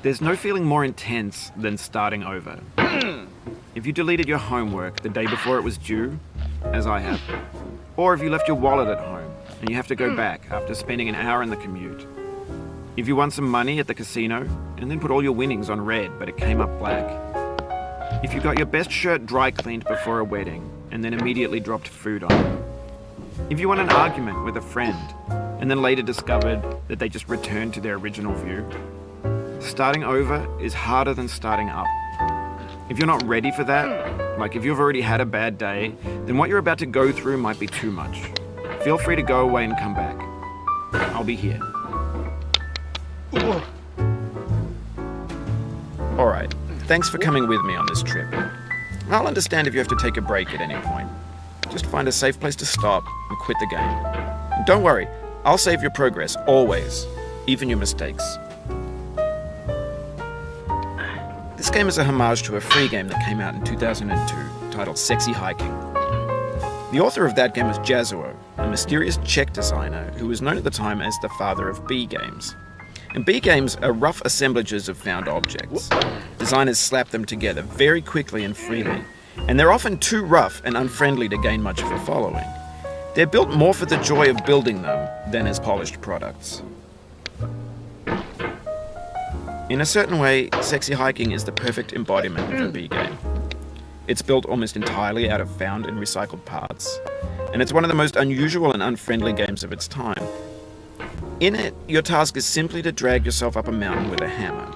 There's no feeling more intense than starting over. If you deleted your homework the day before it was due, as I have, or if you left your wallet at home and you have to go back after spending an hour in the commute. If you won some money at the casino and then put all your winnings on red but it came up black. If you got your best shirt dry cleaned before a wedding and then immediately dropped food on it. If you won an argument with a friend and then later discovered that they just returned to their original view. Starting over is harder than starting up. If you're not ready for that, like if you've already had a bad day, then what you're about to go through might be too much. Feel free to go away and come back. I'll be here. Alright, thanks for coming with me on this trip. I'll understand if you have to take a break at any point. Just find a safe place to stop and quit the game. And don't worry, I'll save your progress, always, even your mistakes. This game is a homage to a free game that came out in 2002, titled Sexy Hiking. The author of that game was Jazzuo, a mysterious Czech designer who was known at the time as the father of B games. And B games are rough assemblages of found objects. Designers slap them together very quickly and freely, and they're often too rough and unfriendly to gain much of a following. They're built more for the joy of building them than as polished products. In a certain way, Sexy Hiking is the perfect embodiment of a B game. It's built almost entirely out of found and recycled parts, and it's one of the most unusual and unfriendly games of its time. In it, your task is simply to drag yourself up a mountain with a hammer.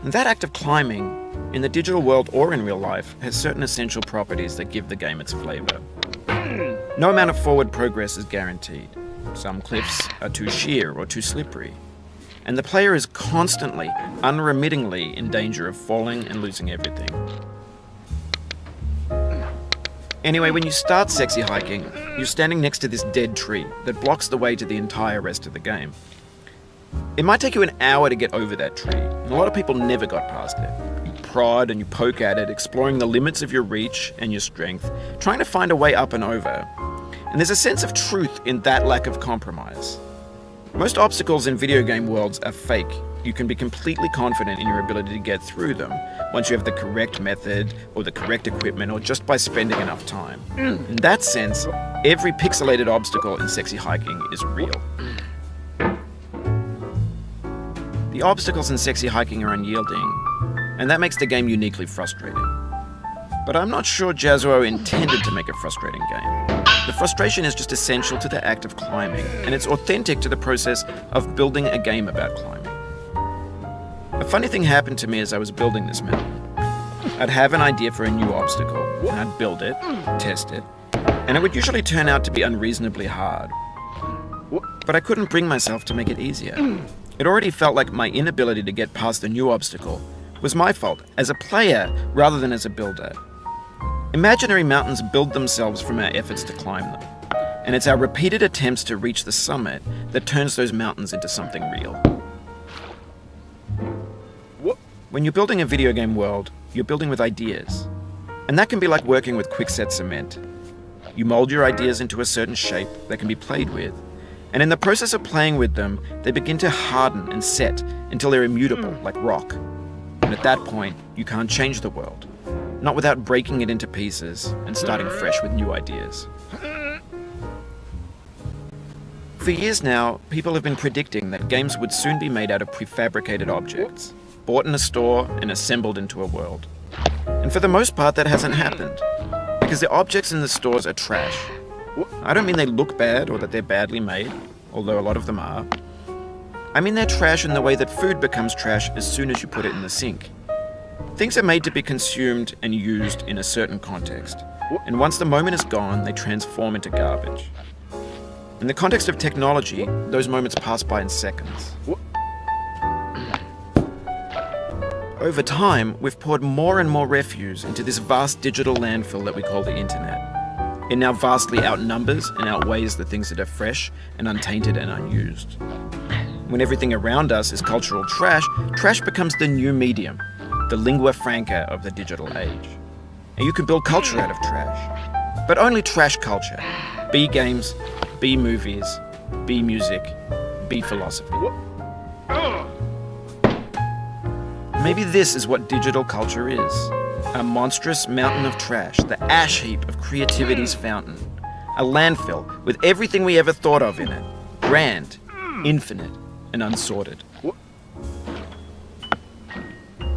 And that act of climbing, in the digital world or in real life, has certain essential properties that give the game its flavor. No amount of forward progress is guaranteed. Some cliffs are too sheer or too slippery. And the player is constantly, unremittingly in danger of falling and losing everything. Anyway, when you start Sexy Hiking, you're standing next to this dead tree that blocks the way to the entire rest of the game. It might take you an hour to get over that tree, and a lot of people never got past it. You prod and you poke at it, exploring the limits of your reach and your strength, trying to find a way up and over. And there's a sense of truth in that lack of compromise. Most obstacles in video game worlds are fake. You can be completely confident in your ability to get through them once you have the correct method or the correct equipment or just by spending enough time. In that sense, every pixelated obstacle in Sexy Hiking is real. The obstacles in Sexy Hiking are unyielding, and that makes the game uniquely frustrating. But I'm not sure Jazzuo intended to make a frustrating game. The frustration is just essential to the act of climbing, and it's authentic to the process of building a game about climbing. A funny thing happened to me as I was building this mountain. I'd have an idea for a new obstacle, and I'd build it, test it, and it would usually turn out to be unreasonably hard. But I couldn't bring myself to make it easier. It already felt like my inability to get past the new obstacle was my fault as a player rather than as a builder. Imaginary mountains build themselves from our efforts to climb them, and it's our repeated attempts to reach the summit that turns those mountains into something real. When you're building a video game world, you're building with ideas, and that can be like working with quickset cement. You mold your ideas into a certain shape that can be played with, and in the process of playing with them, they begin to harden and set until they're immutable, like rock. And at that point, you can't change the world. Not without breaking it into pieces and starting fresh with new ideas. For years now, people have been predicting that games would soon be made out of prefabricated objects, bought in a store and assembled into a world. And for the most part, that hasn't happened, because the objects in the stores are trash. I don't mean they look bad or that they're badly made, although a lot of them are. I mean they're trash in the way that food becomes trash as soon as you put it in the sink. Things are made to be consumed and used in a certain context, and once the moment is gone, they transform into garbage. In the context of technology, those moments pass by in seconds. Over time, we've poured more and more refuse into this vast digital landfill that we call the internet. It now vastly outnumbers and outweighs the things that are fresh and untainted and unused. When everything around us is cultural trash, trash becomes the new medium, the lingua franca of the digital age. And you can build culture out of trash. But only trash culture. B games, B movies, B music, B philosophy. Maybe this is what digital culture is. A monstrous mountain of trash, the ash heap of creativity's fountain. A landfill with everything we ever thought of in it. Grand, infinite, and unsorted.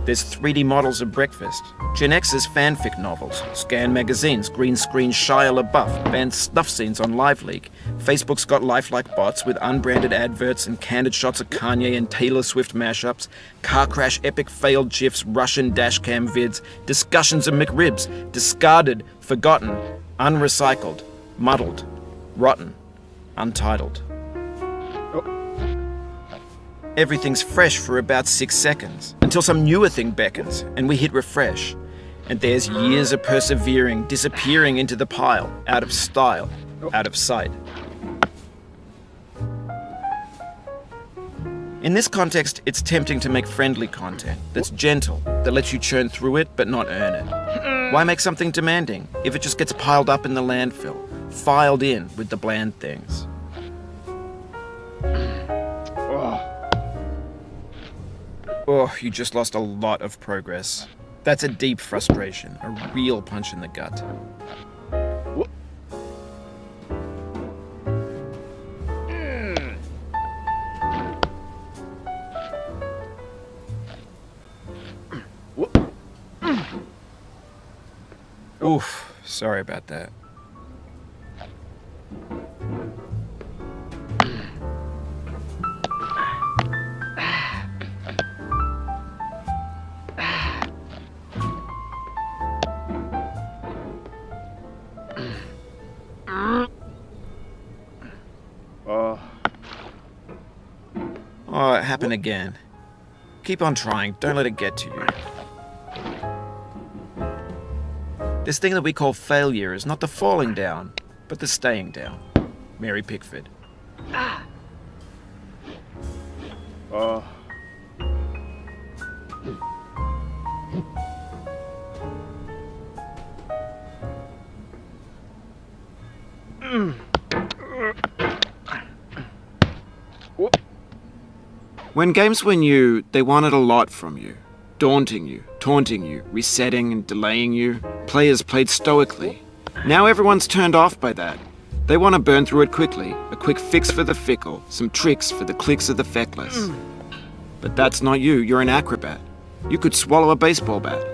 There's 3D models of breakfast, Gen X's fanfic novels, Scan magazines, green screen Shia LaBeouf, banned snuff scenes on LiveLeak. Facebook's got lifelike bots with unbranded adverts and candid shots of Kanye and Taylor Swift mashups, car crash epic failed GIFs, Russian dashcam vids, discussions of McRibs, discarded, forgotten, unrecycled, muddled, rotten, untitled. Everything's fresh for about 6 seconds, until some newer thing beckons, and we hit refresh. And there's years of persevering, disappearing into the pile, out of style, out of sight. In this context, it's tempting to make friendly content that's gentle, that lets you churn through it but not earn it. Why make something demanding if it just gets piled up in the landfill, filed in with the bland things? Oh, you just lost a lot of progress. That's a deep frustration, a real punch in the gut. Oof, sorry about that. Oh, it happened again. Keep on trying, don't let it get to you. This thing that we call failure is not the falling down, but the staying down. Mary Pickford. When games were new, they wanted a lot from you. Daunting you, taunting you, resetting and delaying you. Players played stoically. Now everyone's turned off by that. They want to burn through it quickly. A quick fix for the fickle. Some tricks for the clicks of the feckless. But that's not you. You're an acrobat. You could swallow a baseball bat.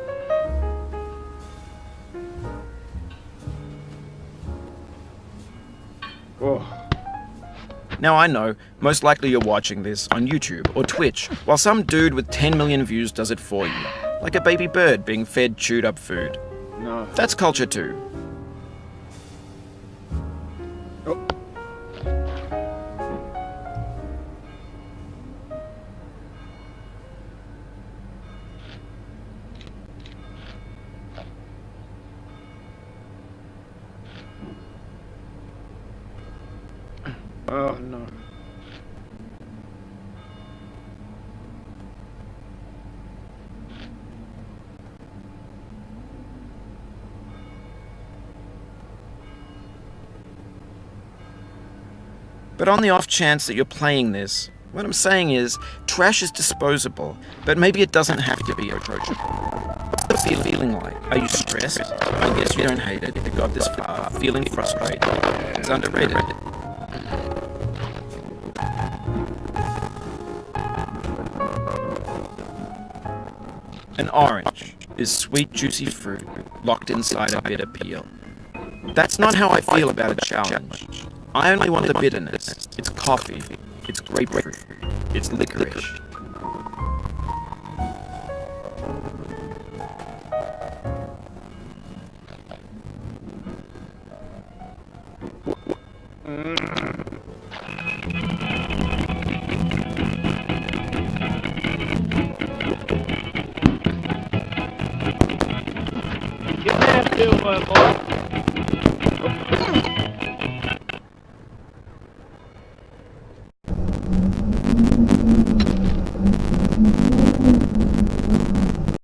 Now I know, most likely you're watching this on YouTube or Twitch, while some dude with 10 million views does it for you. Like a baby bird being fed chewed up food. No. That's culture too. Oh no. But on the off chance that you're playing this, what I'm saying is, trash is disposable, but maybe it doesn't have to be approachable. What's the feeling like? Are you stressed? I guess you don't hate it if you got this far. Feeling frustrated. It's underrated. An orange is sweet, juicy fruit locked inside a bitter peel. That's not how I feel about a challenge. I only want the bitterness. It's coffee. It's grapefruit. It's licorice. Get that, boy.